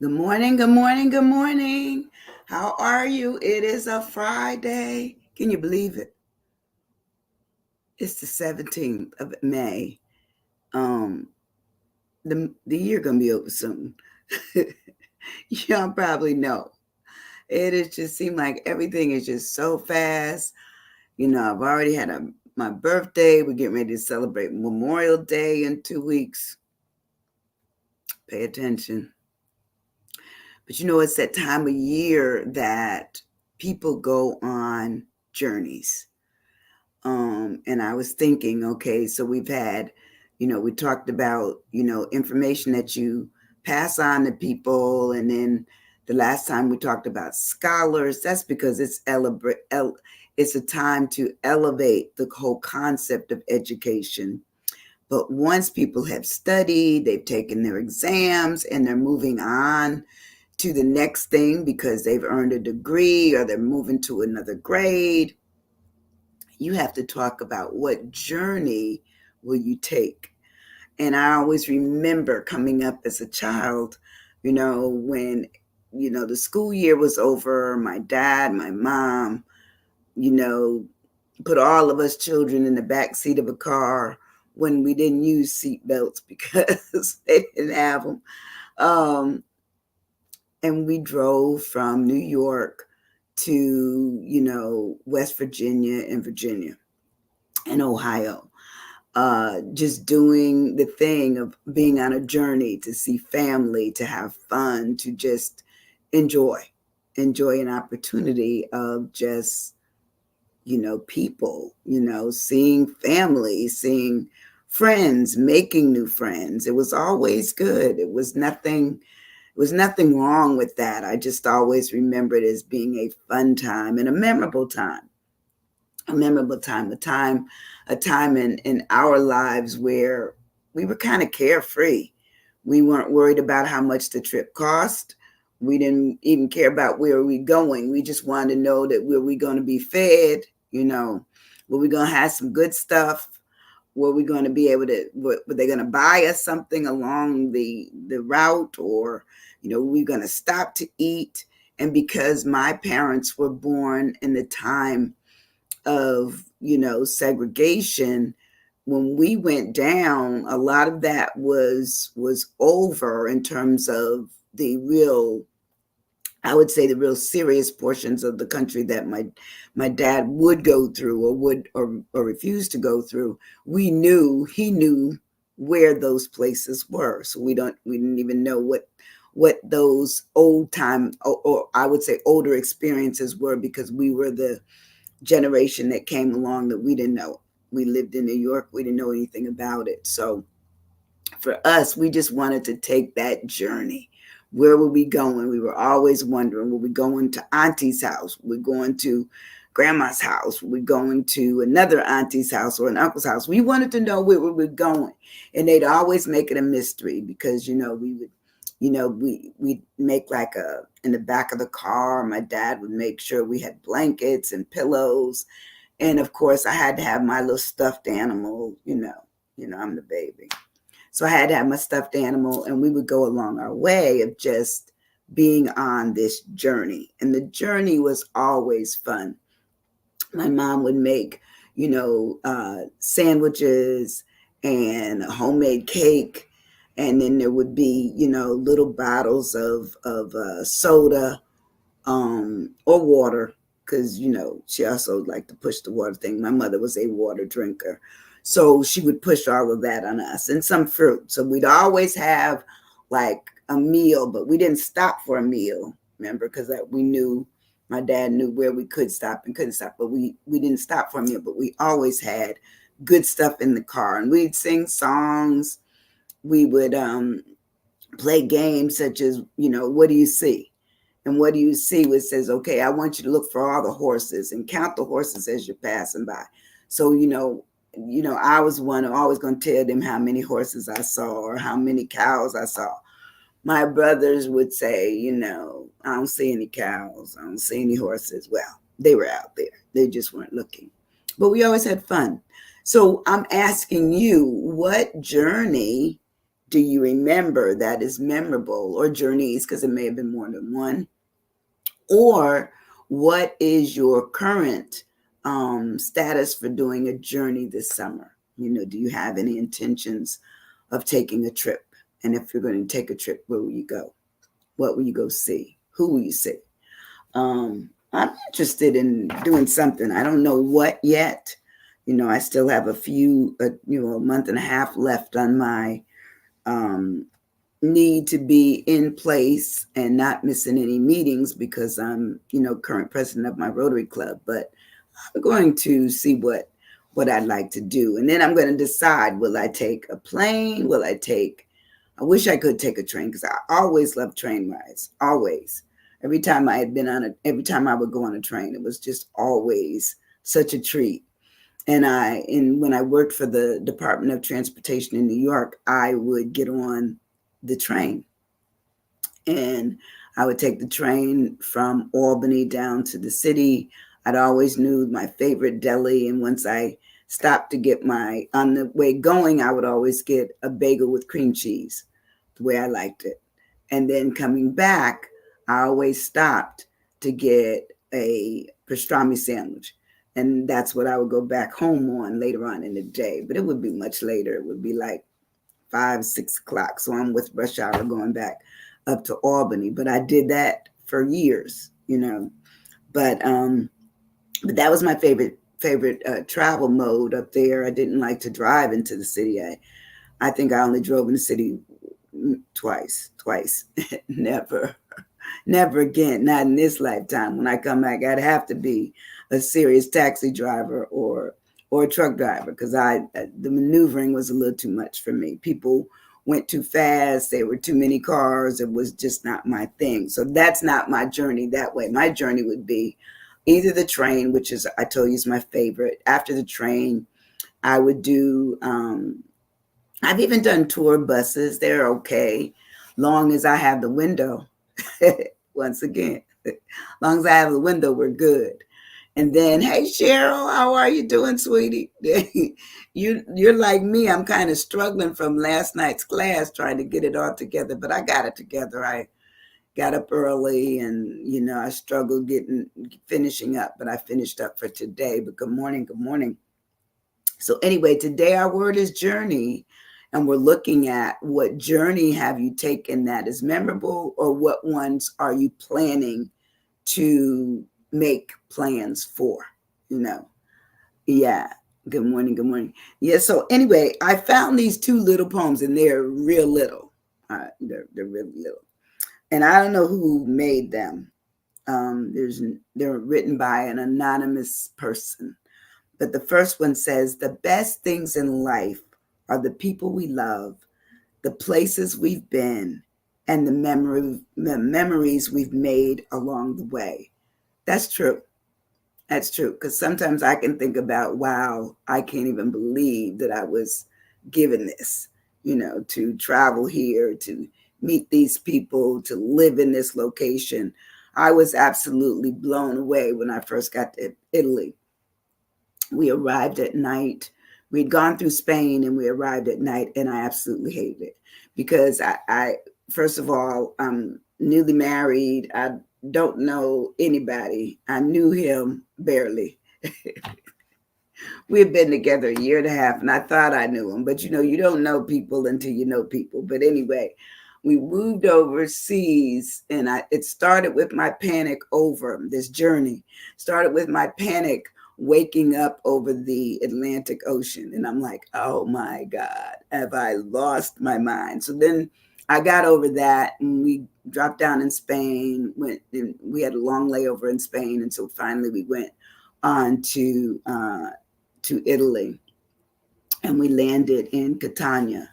Good morning, good morning, good morning. How are you? It is a Friday. Can you believe it? It's the 17th of May. Um, the year gonna be over soon. Y'all probably know. It is just seemed like everything is just so fast. I've already had my birthday. We're getting ready to celebrate Memorial Day in 2 weeks. Pay attention. But it's that time of year that people go on journeys. And I was thinking, okay, so we've had, we talked about, information that you pass on to people. And then the last time we talked about scholars, that's because it's a time to elevate the whole concept of education. But once people have studied, they've taken their exams, and they're moving on to the next thing because they've earned a degree or they're moving to another grade, you have to talk about what journey will you take. And I always remember coming up as a child, when the school year was over, my dad, my mom, you know put all of us children in the back seat of a car when we didn't use seat belts because they didn't have them. um, and we drove from New York to West Virginia and Virginia and Ohio, just doing the thing of being on a journey to see family, to have fun, to just enjoy an opportunity of just people, seeing family, seeing friends, making new friends. It was always good. It was nothing wrong with that. I just always remember it as being a fun time and a memorable time. A time in our lives where we were kind of carefree. We weren't worried about how much the trip cost. We didn't even care about where we going. We just wanted to know that were we going to be fed, were we going to have some good stuff? Were we going to be able to, were they going to buy us something along the route, or were we going to stop to eat? And because my parents were born in the time of segregation, when we went down, a lot of that was over in terms of the real, I would say, the real serious portions of the country that my dad would go through or would or refuse to go through. He knew where those places were, so we didn't even know what those old time, or I would say older experiences were, because we were the generation that came along that we didn't know. We lived in New York, we didn't know anything about it. So for us, we just wanted to take that journey. Where were we going? We were always wondering, were we going to Auntie's house? Were we going to grandma's house? Were we going to another auntie's house or an uncle's house? We wanted to know where we were going. And they'd always make it a mystery because, we would, we'd make like in the back of the car, my dad would make sure we had blankets and pillows. And of course, I had to have my little stuffed animal, I'm the baby. So I had to have my stuffed animal, and we would go along our way of just being on this journey. And the journey was always fun. My mom would make, sandwiches and a homemade cake. And then there would be, little bottles of soda, or water, because she also liked to push the water thing. My mother was a water drinker, so she would push all of that on us, and some fruit. So we'd always have like a meal, but we didn't stop for a meal. Remember, because we knew, my dad knew where we could stop and couldn't stop, but we didn't stop for a meal. But we always had good stuff in the car, and we'd sing songs. We would play games such as, what do you see? And what do you see? Which says, okay, I want you to look for all the horses and count the horses as you're passing by. So, I was one always going to tell them how many horses I saw or how many cows I saw. My brothers would say, I don't see any cows. I don't see any horses. Well, they were out there. They just weren't looking. But we always had fun. So I'm asking you, what journey do you remember that is memorable, or journeys, because it may have been more than one? Or what is your current status for doing a journey this summer? Do you have any intentions of taking a trip? And if you're going to take a trip, where will you go? What will you go see? Who will you see? I'm interested in doing something. I don't know what yet. I still have a month and a half left on my um, need to be in place and not missing any meetings, because I'm, current president of my Rotary Club. But I'm going to see what I'd like to do. And then I'm going to decide, will I take a plane? I wish I could take a train, because I always loved train rides, always. Every time every time I would go on a train, it was just always such a treat. And when I worked for the Department of Transportation in New York, I would get on the train, and I would take the train from Albany down to the city. I'd always knew my favorite deli, and once I stopped to get on the way going, I would always get a bagel with cream cheese, the way I liked it. And then coming back, I always stopped to get a pastrami sandwich. And that's what I would go back home on later on in the day. But it would be much later. It would be like 5, 6 o'clock. So I'm with rush hour going back up to Albany. But I did that for years, But that was my favorite travel mode up there. I didn't like to drive into the city. I think I only drove in the city twice. Never again, not in this lifetime. When I come back, I'd have to be a serious taxi driver or a truck driver, because the maneuvering was a little too much for me. People went too fast. There were too many cars. It was just not my thing. So that's not my journey that way. My journey would be either the train, which is, I told you, is my favorite. After the train, I would do, I've even done tour buses. They're okay, long as I have the window. Once again, long as I have the window, we're good. And then, hey, Cheryl, how are you doing, sweetie? You're like me. I'm kind of struggling from last night's class, trying to get it all together, but I got it together. I got up early, and I struggled finishing up, but I finished up for today. But good morning. So anyway, today our word is journey. And we're looking at what journey have you taken that is memorable, or what ones are you planning to make plans for? Yeah. Good morning. Yeah. So anyway, I found these 2 little poems, and they're real little. They're really little, and I don't know who made them. They're written by an anonymous person. But the first one says, the best things in life are the people we love, the places we've been, and the memories we've made along the way. That's true. That's true. Because sometimes I can think about, wow, I can't even believe that I was given this, to travel here, to meet these people, to live in this location. I was absolutely blown away when I first got to Italy. We arrived at night. We'd gone through Spain, and we arrived at night, and I absolutely hated it, because I first of all, I'm newly married. I don't know anybody. I knew him barely. We had been together a year and a half, and I thought I knew him, but you don't know people until you know people. But anyway, we moved overseas, and it started with my panic over this journey. Started with my panic waking up over the Atlantic Ocean. And I'm like, oh my God, have I lost my mind? So then I got over that, and we dropped down in Spain. We had a long layover in Spain. And so finally we went on to Italy, and we landed in Catania.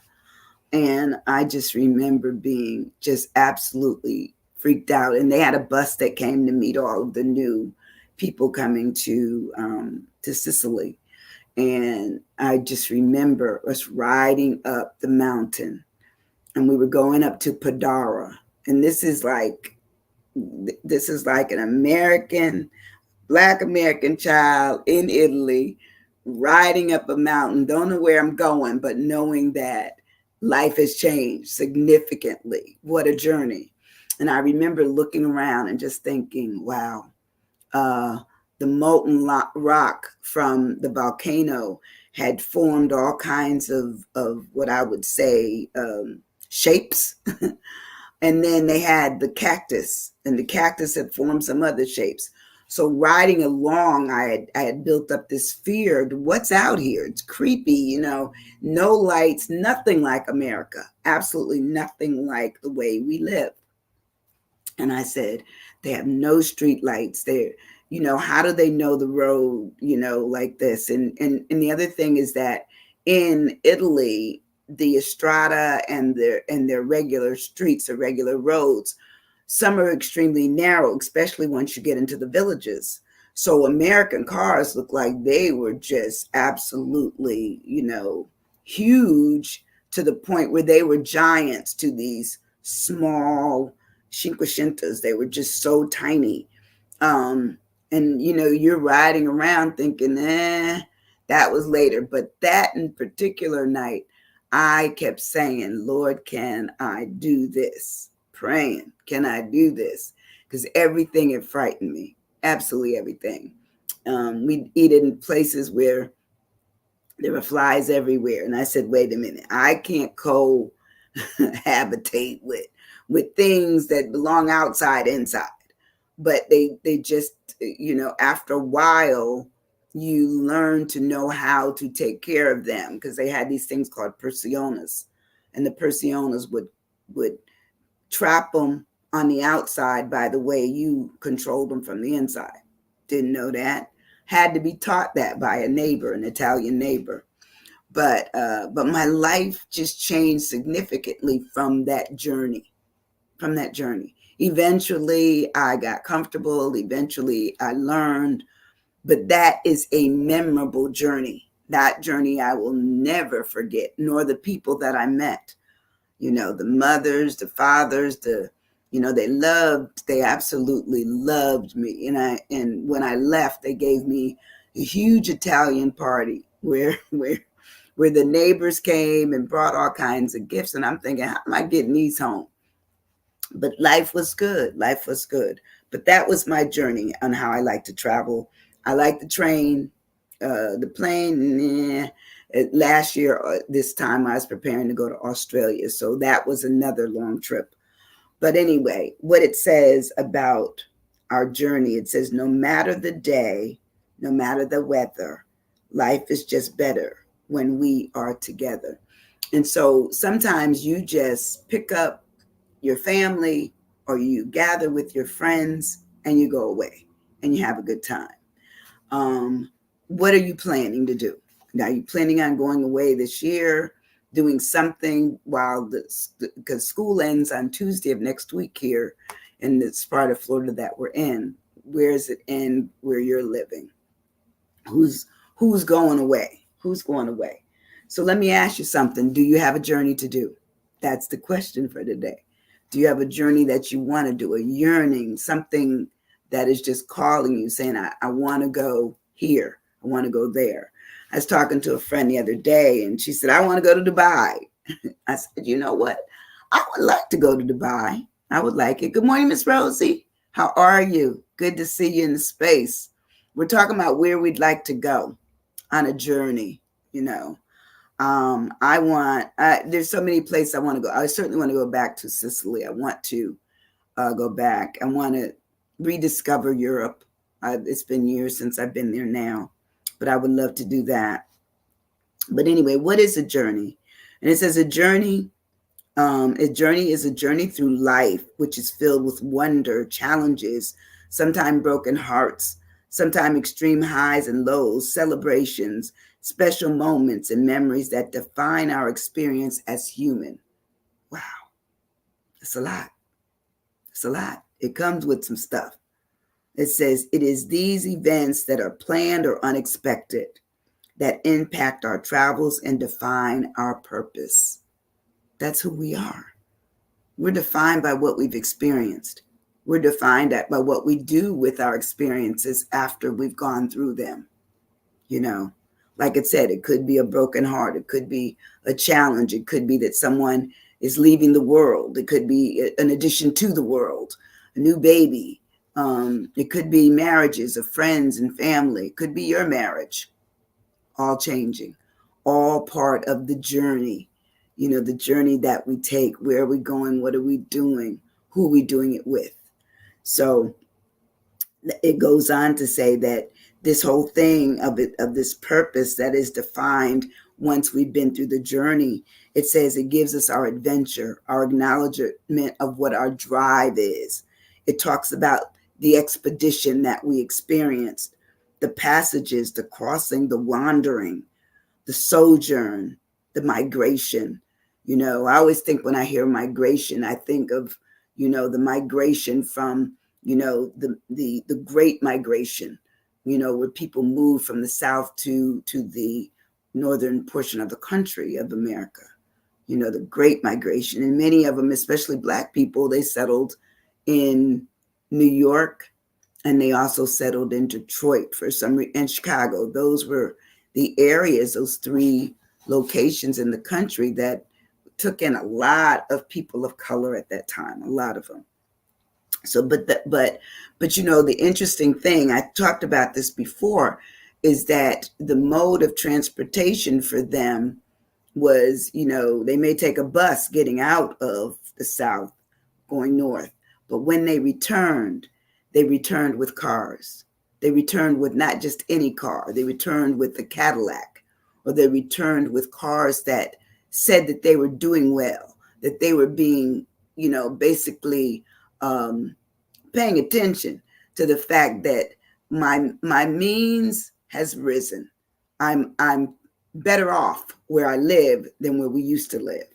And I just remember being just absolutely freaked out. And they had a bus that came to meet all of the new people coming to Sicily. And I just remember us riding up the mountain, and we were going up to Padara. And this is like an Black American child in Italy riding up a mountain. Don't know where I'm going, but knowing that life has changed significantly. What a journey. And I remember looking around and just thinking, wow, uh, the molten rock from the volcano had formed all kinds of what I would say shapes. And then they had the cactus, and the cactus had formed some other shapes. So riding along, I had built up this fear. What's out here? It's creepy, no lights, nothing like America, absolutely nothing like the way we live. And I said, they have no street lights there. How do they know the road, like this? And the other thing is that in Italy, the Strada and their regular streets or regular roads, some are extremely narrow, especially once you get into the villages. So American cars look like they were just absolutely, huge, to the point where they were giants to these small Cinquecentas. They were just so tiny. And you're riding around thinking, that was later. But that in particular night, I kept saying, Lord, can I do this? Praying, can I do this? Because everything had frightened me, absolutely everything. We'd eat in places where there were flies everywhere. And I said, wait a minute, I can't cohabitate with things that belong outside, inside. But they just, after a while, you learn to know how to take care of them, because they had these things called persionas, and the persionas would trap them on the outside by the way you controlled them from the inside. Didn't know that. Had to be taught that by a neighbor, an Italian neighbor. But my life just changed significantly from that journey. Eventually, I got comfortable. Eventually, I learned. But that is a memorable journey. That journey I will never forget, nor the people that I met. The mothers, the fathers, they absolutely loved me. And when I left, they gave me a huge Italian party where the neighbors came and brought all kinds of gifts. And I'm thinking, how am I getting these home? But life was good. Life was good. But that was my journey on how I like to travel. I like the train, the plane. Last year, this time, I was preparing to go to Australia. So that was another long trip. But anyway, what it says about our journey, it says, no matter the day, no matter the weather, life is just better when we are together. And so sometimes you just pick up your family or you gather with your friends and you go away and you have a good time. What are you planning to do? Now, are you planning on going away this year, doing something because school ends on Tuesday of next week here in this part of Florida that we're in? Where is it end where you're living? Who's going away? Who's going away? So let me ask you something. Do you have a journey to do? That's the question for today. Do you have a journey that you want to do, a yearning, something that is just calling you, saying, I want to go here. I want to go there. I was talking to a friend the other day, and she said, I want to go to Dubai. I said, you know what? I would like to go to Dubai. I would like it. Good morning, Miss Rosie. How are you? Good to see you in the space. We're talking about where we'd like to go on a journey, there's so many places I want to go. I certainly want to go back to Sicily. I want to go back. I want to rediscover Europe. It's been years since I've been there now, but I would love to do that. But anyway, what is a journey? And it says a journey is a journey through life, which is filled with wonder, challenges, sometimes broken hearts, sometimes extreme highs and lows, celebrations, special moments, and memories that define our experience as human. Wow. It's a lot. It's a lot. It comes with some stuff. It says it is these events that are planned or unexpected that impact our travels and define our purpose. That's who we are. We're defined by what we've experienced. We're defined by what we do with our experiences after we've gone through them. Like I said, it could be a broken heart. It could be a challenge. It could be that someone is leaving the world. It could be an addition to the world, a new baby. It could be marriages of friends and family. It could be your marriage, all changing, all part of the journey. The journey that we take. Where are we going? What are we doing? Who are we doing it with? So it goes on to say that this whole thing of this purpose that is defined once we've been through the journey, it says it gives us our adventure, our acknowledgement of what our drive is. It talks about the expedition that we experienced, the passages, the crossing, the wandering, the sojourn, the migration. I always think when I hear migration, I think of, the migration from, the Great Migration, where people move from the South to the northern portion of the country of America, the Great Migration. And many of them, especially Black people, they settled in New York, and they also settled in Detroit and Chicago. Those were the areas, those three locations in the country that took in a lot of people of color at that time, a lot of them. So, but the interesting thing, I talked about this before, is that the mode of transportation for them was, they may take a bus getting out of the South going north, but when they returned with cars. They returned with not just any car. They returned with the Cadillac, or they returned with cars that said that they were doing well, that they were being, basically paying attention to the fact that my means has risen. I'm better off where I live than where we used to live,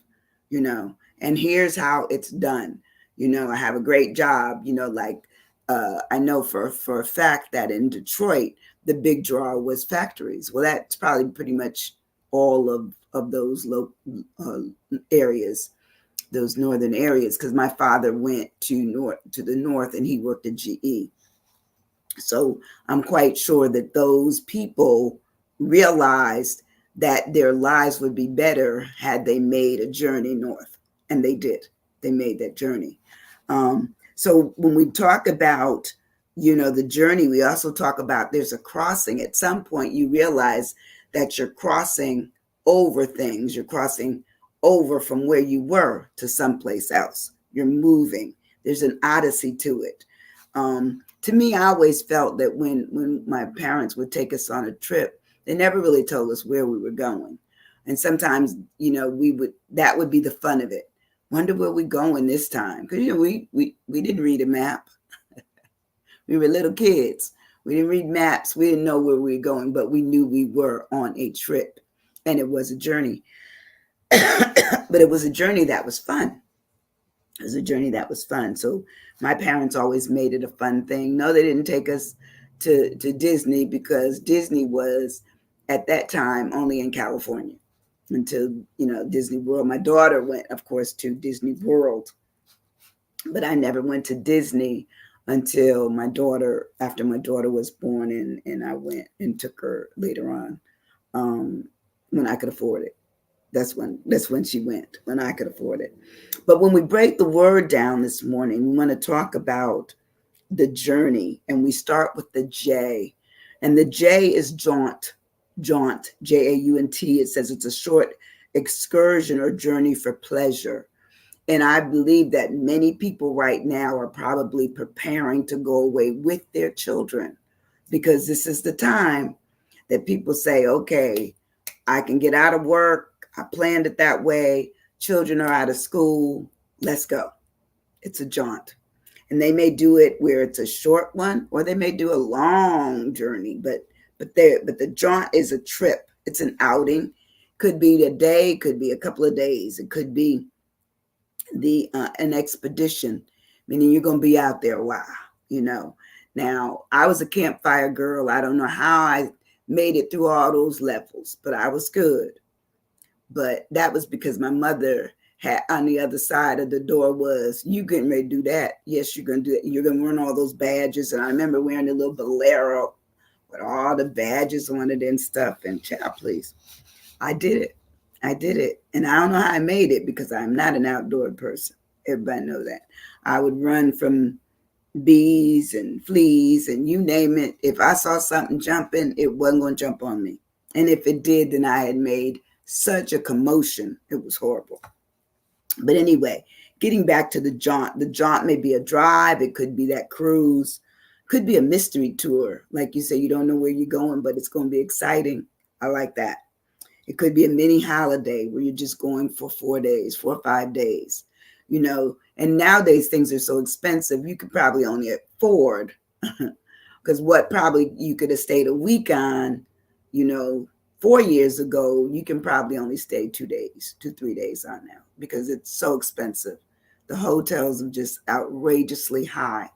and here's how it's done. I have a great job, like I know for a fact that in Detroit, the big draw was factories. Well, that's probably pretty much all of those areas, those northern areas, because my father went to the north and he worked at GE. So I'm quite sure that those people realized that their lives would be better had they made a journey north, and they did. They made that journey. So when we talk about, the journey, we also talk about there's a crossing. At some point, you realize that you're crossing over things. You're crossing over from where you were to someplace else. You're moving. There's an odyssey to it. To me, I always felt that when my parents would take us on a trip, they never really told us where we were going. And sometimes, that would be the fun of it. Wonder where we're going this time. Because, we didn't read a map. We were little kids. We didn't read maps. We didn't know where we were going, but we knew we were on a trip. And it was a journey. But it was a journey that was fun. It was a journey that was fun. So my parents always made it a fun thing. No, they didn't take us to Disney, because Disney was, at that time, only in California until, Disney World. My daughter went, of course, to Disney World, but I never went to Disney until after my daughter was born, and I went and took her later on, when I could afford it. That's when she went, when I could afford it. But when we break the word down this morning, we want to talk about the journey, and we start with the J. And the J is jaunt, Jaunt. It says it's a short excursion or journey for pleasure. And I believe that many people right now are probably preparing to go away with their children, because this is the time that people say, okay, I can get out of work. I planned it that way. Children are out of school. Let's go. It's a jaunt. And they may do it where it's a short one, or they may do a long journey, but the jaunt is a trip. It's an outing. Could be a day, could be a couple of days. It could be an expedition, meaning you're going to be out there a while, Now, I was a campfire girl. I don't know how I made it through all those levels, but I was good. But that was because my mother had on the other side of the door was, you getting ready to do that? Yes, you're going to do it. You're going to run all those badges. And I remember wearing the little bolero with all the badges on it and stuff. And child, please, I did it. I did it. And I don't know how I made it because I'm not an outdoor person. Everybody know that. I would run from bees and fleas and you name it. If I saw something jumping, it wasn't going to jump on me. And if it did, then I had made such a commotion. It was horrible. But anyway, getting back to the jaunt may be a drive. It could be that cruise, could be a mystery tour. Like you say, you don't know where you're going, but it's going to be exciting. I like that. It could be a mini holiday where you're just going for 4 days, 4 or 5 days, and nowadays things are so expensive. You could probably only afford because what probably you could have stayed a week on, 4 years ago, you can probably only stay 2 days, 3 days on now because it's so expensive. The hotels are just outrageously high,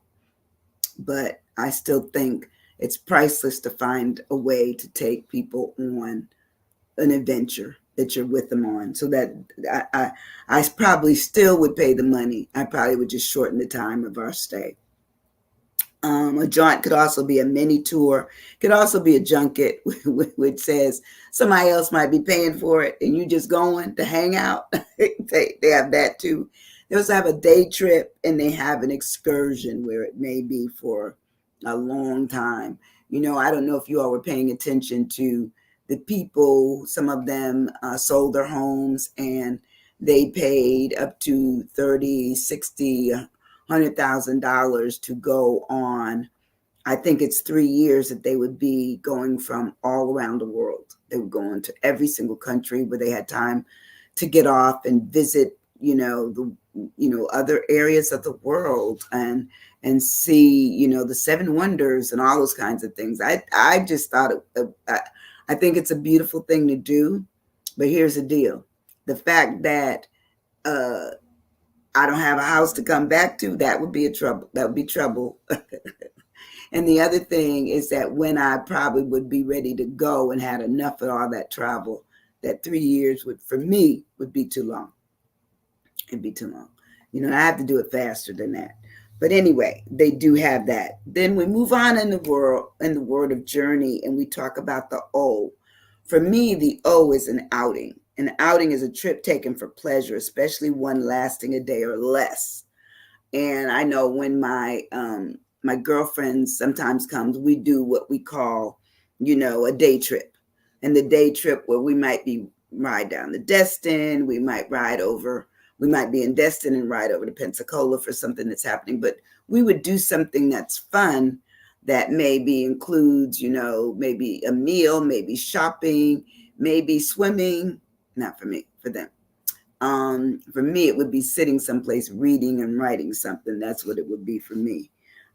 but I still think it's priceless to find a way to take people on an adventure that you're with them on, so that I probably still would pay the money. I probably would just shorten the time of our stay. A jaunt could also be a mini tour. Could also be a junket, which says somebody else might be paying for it and you just going to hang out. They have that too. They also have a day trip and they have an excursion where it may be for a long time. I don't know if you all were paying attention to the people. Some of them sold their homes and they paid up to $30, $60, $100,000 to go on. I think it's 3 years that they would be going from all around the world. They would go into every single country where they had time to get off and visit, other areas of the world and see, the seven wonders and all those kinds of things. I just thought I think it's a beautiful thing to do, but here's the deal: the fact that I don't have a house to come back to, that would be trouble. That would be trouble. And the other thing is that when I probably would be ready to go and had enough of all that travel, that 3 years for me would be too long. It'd be too long. I have to do it faster than that. But anyway, they do have that. Then we move on in the word of journey, and we talk about the O. For me, the O is an outing. An outing is a trip taken for pleasure, especially one lasting a day or less. And I know when my girlfriends sometimes comes, we do what we call, a day trip. And the day trip where we might be ride down to Destin, we might be in Destin and ride over to Pensacola for something that's happening. But we would do something that's fun that maybe includes, maybe a meal, maybe shopping, maybe swimming. Not for me, for them. For me, it would be sitting someplace reading and writing something. That's what it would be for me.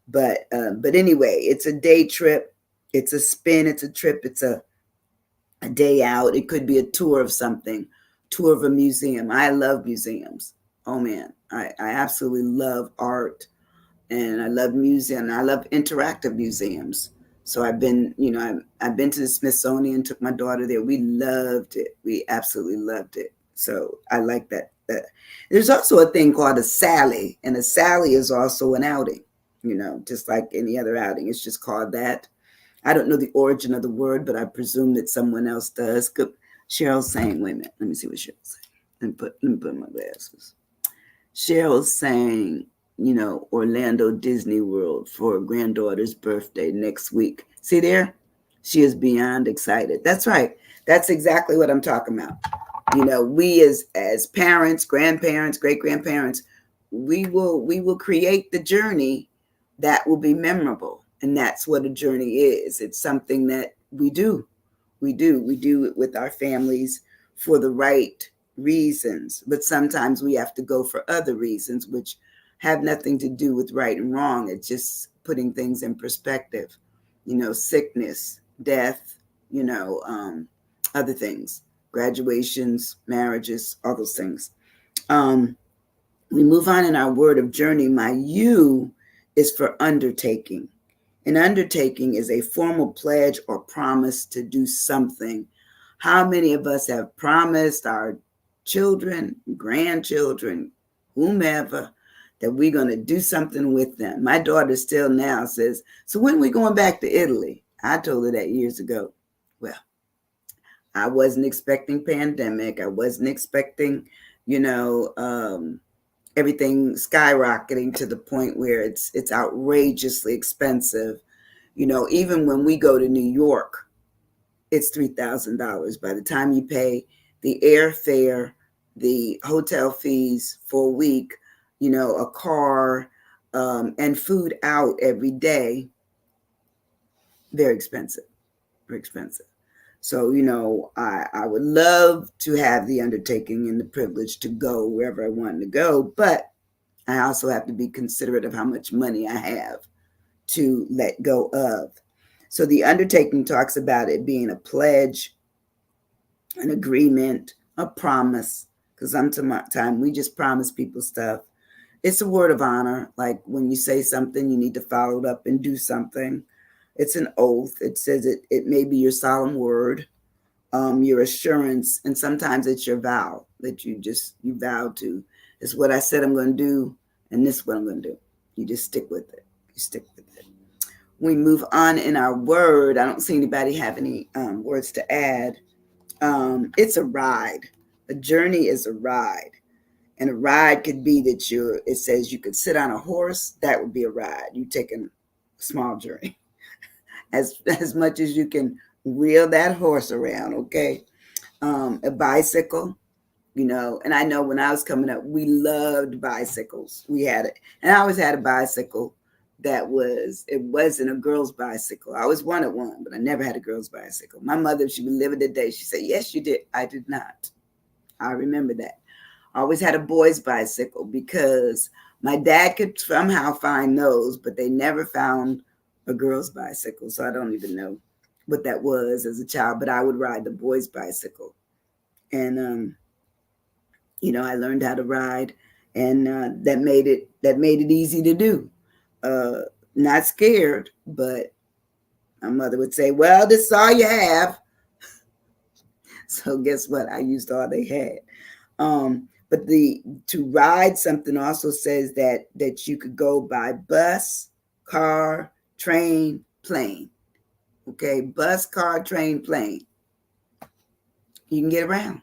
But anyway, it's a day trip. It's a spin. It's a trip. It's a day out. It could be a tour of something, tour of a museum. I love museums. Oh man, I absolutely love art, and I love museum. I love interactive museums. So I've been to the Smithsonian, took my daughter there. We loved it. We absolutely loved it. So I like that. There's also a thing called a Sally, and a Sally is also an outing, just like any other outing. It's just called that. I don't know the origin of the word, but I presume that someone else does. Cheryl's saying, wait a minute, let me see what Cheryl's saying. Let me put my glasses. Cheryl's saying, Orlando Disney World for her granddaughter's birthday next week. See there? She is beyond excited. That's right. That's exactly what I'm talking about. We as parents, grandparents, great-grandparents, we will create the journey that will be memorable. And that's what a journey is. It's something that we do. We do it with our families for the right reasons, but sometimes we have to go for other reasons, which have nothing to do with right and wrong. It's just putting things in perspective, sickness, death, other things, graduations, marriages, all those things. We move on in our word of journey. My U is for undertaking. An undertaking is a formal pledge or promise to do something. How many of us have promised our children, grandchildren, whomever, that we're going to do something with them? My daughter still now says, so when are we going back to Italy? I told her that years ago. Well, I wasn't expecting pandemic. I wasn't expecting, you know, everything skyrocketing to the point where it's outrageously expensive. Even when we go to New York, it's $3,000 by the time you pay the airfare, the hotel fees for a week, a car, and food out every day. Very expensive, very expensive. So, I would love to have the undertaking and the privilege to go wherever I wanted to go, but I also have to be considerate of how much money I have to let go of. So the undertaking talks about it being a pledge, an agreement, a promise, because sometimes we just promise people stuff. It's a word of honor. Like when you say something, you need to follow it up and do something. It's an oath. It says it may be your solemn word, your assurance, and sometimes it's your vow that you vow to. It's what I said I'm going to do, and this is what I'm going to do. You just stick with it. You stick with it. We move on in our word. I don't see anybody have any words to add. It's a ride. A journey is a ride. And a ride could be that it says you could sit on a horse. That would be a ride. You take a small journey. As much as you can wheel that horse around, okay? A bicycle, and I know when I was coming up, we loved bicycles. We had it. And I always had a bicycle it wasn't a girl's bicycle. I always wanted one, but I never had a girl's bicycle. My mother, she would live in the day. She said, yes, you did. I did not. I remember that. I always had a boy's bicycle because my dad could somehow find those, but they never found a girl's bicycle. So I don't even know what that was as a child, but I would ride the boy's bicycle. And, I learned how to ride, and that made it easy to do. Not scared, but my mother would say, well, this is all you have. So guess what? I used all they had. But to ride something also says that you could go by bus, car, train, plane. Okay, bus, car, train, plane. You can get around.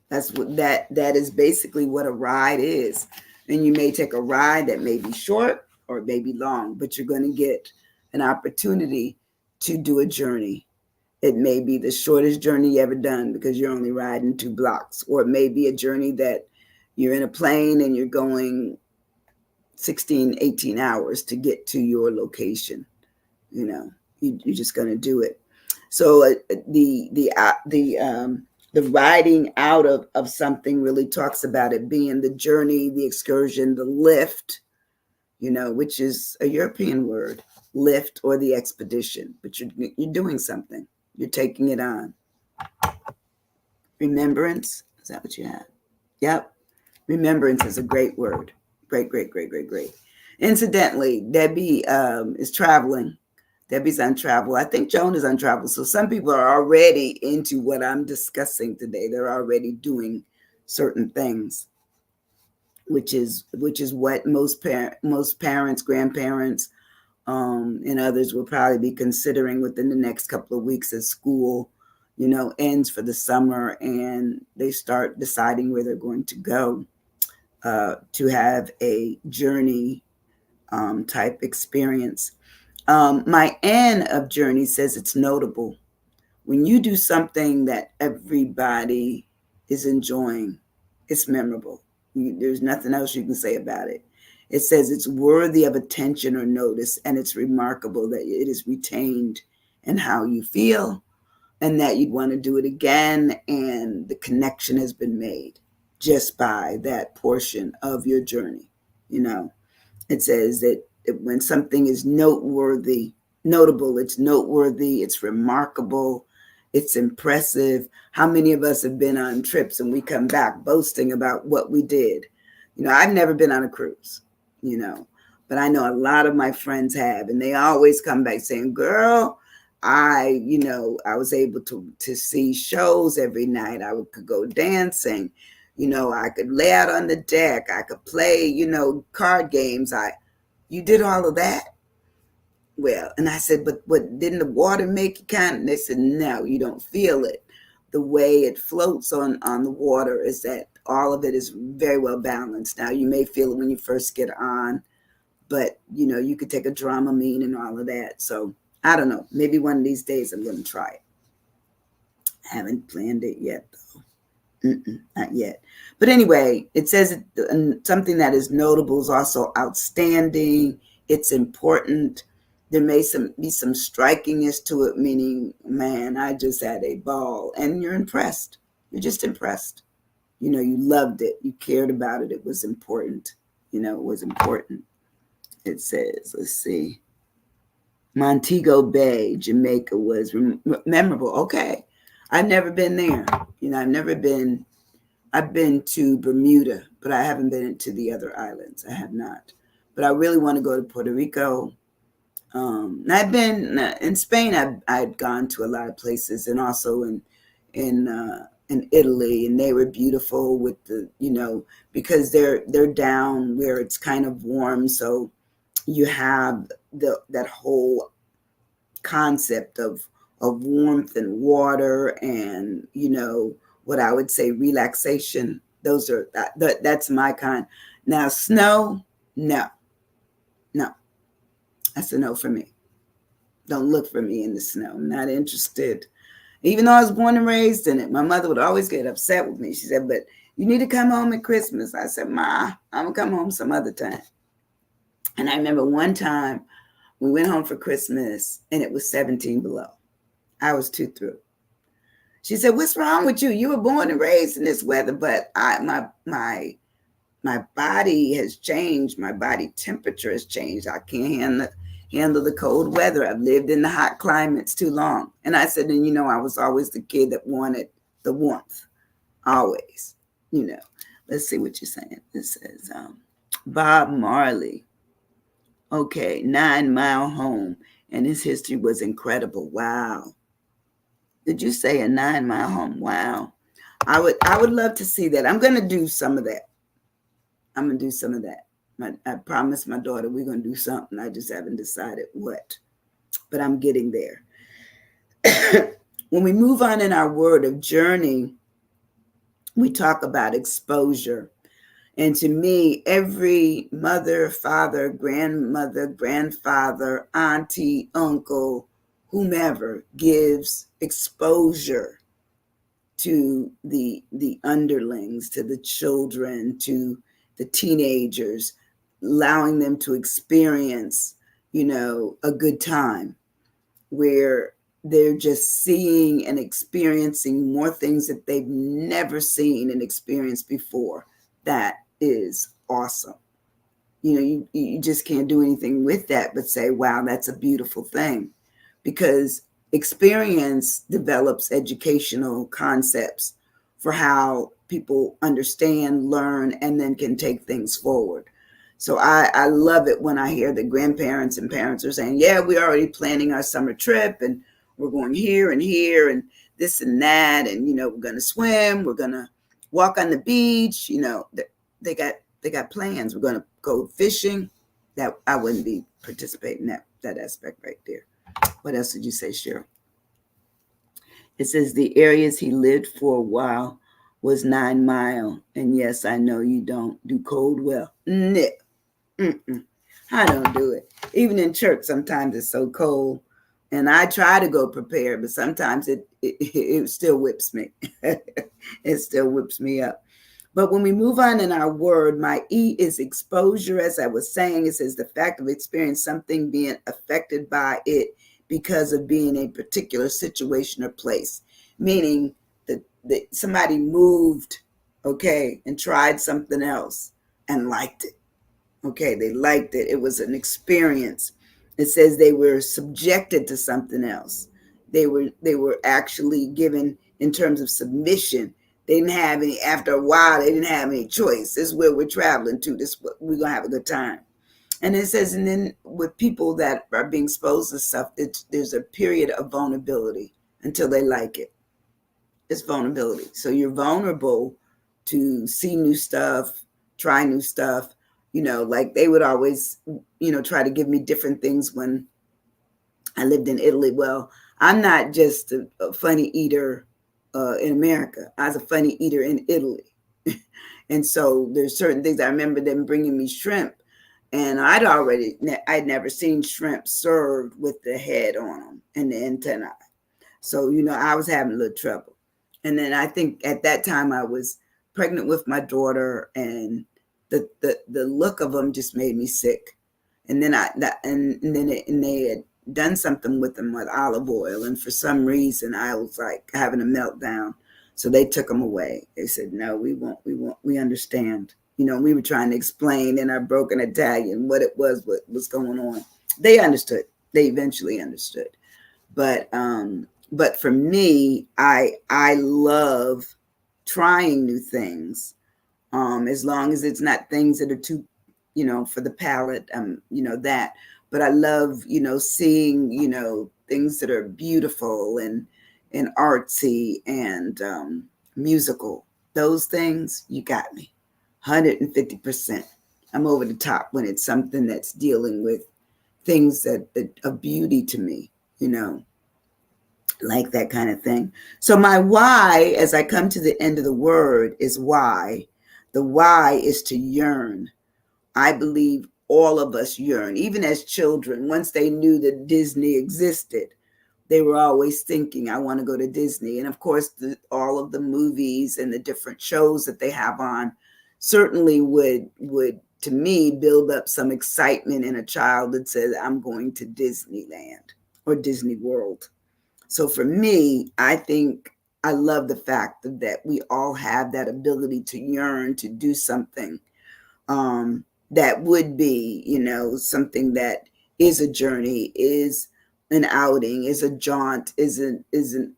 That's what that is basically what a ride is. And you may take a ride that may be short or it may be long, but you're going to get an opportunity to do a journey. It may be the shortest journey you ever done because you're only riding 2 blocks, or it may be a journey that you're in a plane and you're going 16, 18 hours to get to your location. You're just going to do it. So the riding out of something really talks about it being the journey, the excursion, the lift, which is a European word, lift, or the expedition. But you're doing something. You're taking it on. Remembrance. Is that what you have? Yep. Remembrance is a great word. Great, great, great, great, great. Incidentally, Debbie is traveling. Debbie's on travel. I think Joan is on travel. So some people are already into what I'm discussing today. They're already doing certain things, which is what most parents, grandparents, and others will probably be considering within the next couple of weeks as school, ends for the summer and they start deciding where they're going to go to have a journey type experience. My N of journey says it's notable. When you do something that everybody is enjoying, it's memorable. There's nothing else you can say about it. It says it's worthy of attention or notice, and it's remarkable that it is retained in how you feel and that you'd want to do it again, and the connection has been made just by that portion of your journey. It says that when something is notable, it's noteworthy, it's remarkable, it's impressive. How many of us have been on trips and we come back boasting about what we did? I've never been on a cruise, but I know a lot of my friends have, and they always come back saying, girl, I was able to see shows every night. I could go dancing. I could lay out on the deck. I could play, card games. You did all of that. well, and I said, but what, didn't the water make you kind of? And they said, no, you don't feel it. The way it floats on the water is that all of it is very well balanced. Now, you may feel it when you first get on, but you could take a Dramamine and all of that. So I don't know. Maybe one of these days I'm going to try it. I haven't planned it yet, though. Not yet. But anyway, it says something that is notable is also outstanding. It's important. There may be some strikingness to it, meaning, man, I just had a ball. And you're impressed. You're just impressed. You loved it. You cared about it. It was important. It was important. It says, let's see, Montego Bay, Jamaica was memorable. Okay. I've never been there. I've been to Bermuda, but I haven't been to the other islands. I have not. But I really want to go to Puerto Rico. I've been in Spain. I'd gone to a lot of places, and also in Italy, and they were beautiful with the because they're down where it's kind of warm, so you have that whole concept of warmth and water, and what I would say relaxation. Those are that's my kind. Now snow, no, that's a no for me. Don't look for me in the snow. I'm not interested. Even though I was born and raised in it, my mother would always get upset with me. She said, but you need to come home at Christmas. I said, Ma, I'm going to come home some other time. And I remember one time we went home for Christmas and it was 17 below. I was too through. She said, what's wrong with you? You were born and raised in this weather, but my body has changed. My body temperature has changed. I can't handle the cold weather. I've lived in the hot climates too long. And I said, and I was always the kid that wanted the warmth. Always, Let's see what you're saying. It says, Bob Marley. Okay, 9 Mile Home. And his history was incredible. Wow. Did you say a 9 Mile Home? Wow. I would love to see that. I'm going to do some of that. I promised my daughter we're going to do something. I just haven't decided what, but I'm getting there. When we move on in our word of journey, we talk about exposure. And to me, every mother, father, grandmother, grandfather, auntie, uncle, whomever gives exposure to the underlings, to the children, to the teenagers, allowing them to experience, a good time where they're just seeing and experiencing more things that they've never seen and experienced before. That is awesome. You just can't do anything with that but say, wow, that's a beautiful thing, because experience develops educational concepts for how people understand, learn, and then can take things forward. So I love it when I hear that grandparents and parents are saying, yeah, we're already planning our summer trip and we're going here and this and that. And, we're going to swim. We're going to walk on the beach. They got plans. We're going to go fishing. That I wouldn't be participating in that aspect right there. What else did you say, Cheryl? It says the areas he lived for a while was 9 Mile. And yes, I know you don't do cold well. No. I don't do it. Even in church, sometimes it's so cold. And I try to go prepared, but sometimes it still whips me. It still whips me up. But when we move on in our word, my E is exposure. As I was saying, it says the fact of experiencing something being affected by it because of being in a particular situation or place. Meaning that somebody moved, okay, and tried something else and liked it. Okay, they liked it. It was an experience. It says they were subjected to something else. They were actually given in terms of submission. They didn't have any, after a while, they didn't have any choice. This is where we're traveling to. We're going to have a good time. And it says, and then with people that are being exposed to stuff, there's a period of vulnerability until they like it. It's vulnerability. So you're vulnerable to see new stuff, try new stuff. Like they would always, try to give me different things when I lived in Italy. Well, I'm not just a funny eater in America. I was a funny eater in Italy. And so there's certain things I remember them bringing me shrimp, and I'd never seen shrimp served with the head on them and the antennae. So I was having a little trouble. And then I think at that time I was pregnant with my daughter, and the look of them just made me sick. And then they had done something with them with olive oil, and for some reason I was like having a meltdown. So they took them away. They said, "No, we won't. We understand." We were trying to explain in our broken Italian what it was, what was going on. They understood. They eventually understood. But for me, I love trying new things, as long as it's not things that are too, for the palate, that. But I love, seeing, things that are beautiful and artsy and musical. Those things, you got me, 150%. I'm over the top when it's something that's dealing with things that are beauty to me, like that kind of thing. So my why, as I come to the end of the word, is why. The why is to yearn. I believe all of us yearn, even as children. Once they knew that Disney existed, they were always thinking, I want to go to Disney. And of course, all of the movies and the different shows that they have on certainly would to me build up some excitement in a child that says, I'm going to Disneyland or Disney World. So for me, I think I love the fact that we all have that ability to yearn to do something, that would be, something that is a journey, is an outing, is a jaunt, is an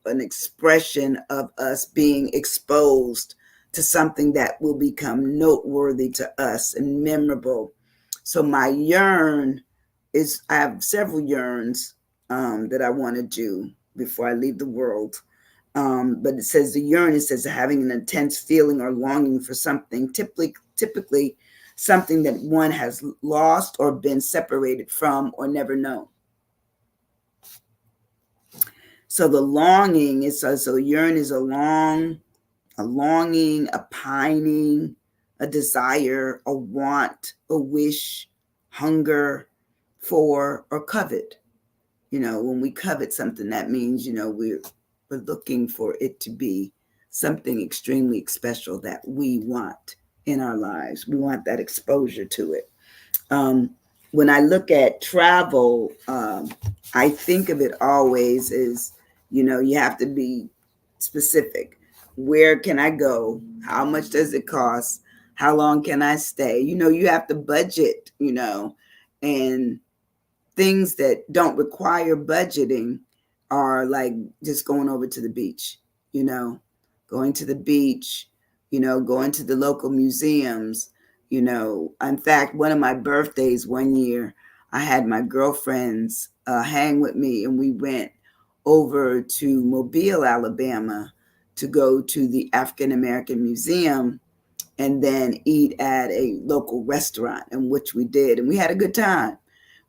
expression of us being exposed to something that will become noteworthy to us and memorable. So my yearn is, I have several yearns that I want to do before I leave the world. But it says the yearn, it says having an intense feeling or longing for something, typically something that one has lost or been separated from or never known. So the longing is, so yearn is a longing, a pining, a desire, a want, a wish, hunger for, or covet. When we covet something, that means, we're looking for it to be something extremely special that we want in our lives. We want that exposure to it. When I look at travel, I think of it always as, you have to be specific. Where can I go? How much does it cost? How long can I stay? You have to budget, and things that don't require budgeting are like just going over to the beach, going to the beach, going to the local museums. In fact, one of my birthdays one year, I had my girlfriends hang with me, and we went over to Mobile, Alabama, to go to the African American Museum and then eat at a local restaurant, in which we did. And we had a good time.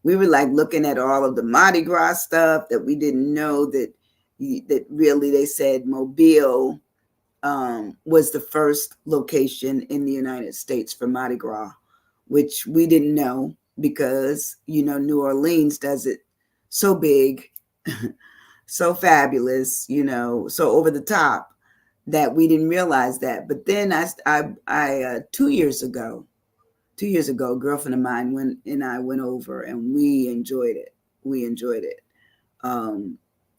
We were like looking at all of the Mardi Gras stuff that we didn't know that really, they said Mobile was the first location in the United States for Mardi Gras, which we didn't know because, New Orleans does it so big, so fabulous, so over the top, that we didn't realize that. But then I 2 years ago, a girlfriend of mine I went over, and we enjoyed it.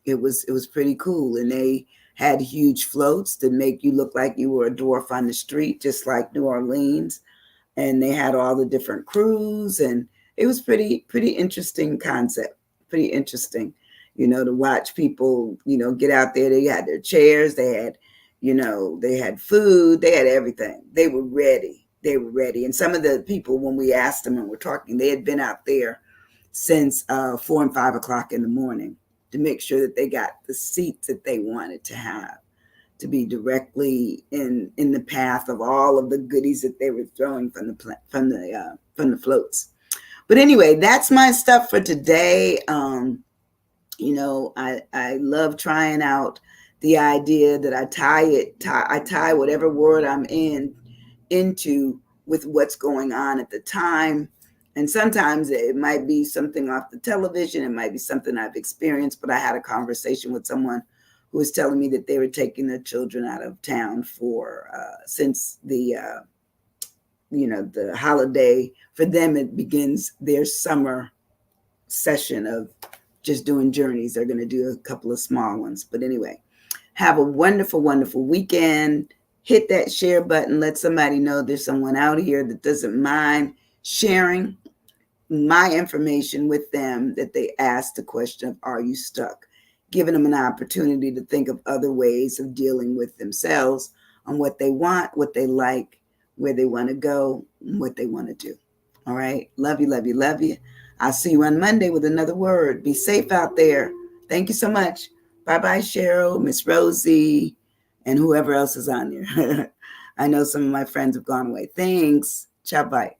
It was pretty cool, and they had huge floats that make you look like you were a dwarf on the street, just like New Orleans. And they had all the different crews, and it was pretty interesting concept. Pretty interesting, to watch people, get out there. They had their chairs, they had, they had food, they had everything. They were ready. And some of the people, when we asked them and we're talking, they had been out there since 4 and 5 o'clock in the morning to make sure that they got the seats that they wanted to have, to be directly in the path of all of the goodies that they were throwing from the floats. But anyway, that's my stuff for today. I love trying out the idea that I tie whatever word I'm into with what's going on at the time. And sometimes it might be something off the television, it might be something I've experienced, but I had a conversation with someone who was telling me that they were taking their children out of town for since the holiday. For them, it begins their summer session of just doing journeys. They're going to do a couple of small ones. But anyway, have a wonderful, wonderful weekend. Hit that share button. Let somebody know there's someone out here that doesn't mind sharing my information with them, that they ask the question of, are you stuck? Giving them an opportunity to think of other ways of dealing with themselves on what they want, what they like, where they want to go, and what they want to do. All right. Love you, love you, love you. I'll see you on Monday with another word. Be safe out there. Thank you so much. Bye-bye, Cheryl, Miss Rosie, and whoever else is on there. I know some of my friends have gone away. Thanks. Ciao, bye.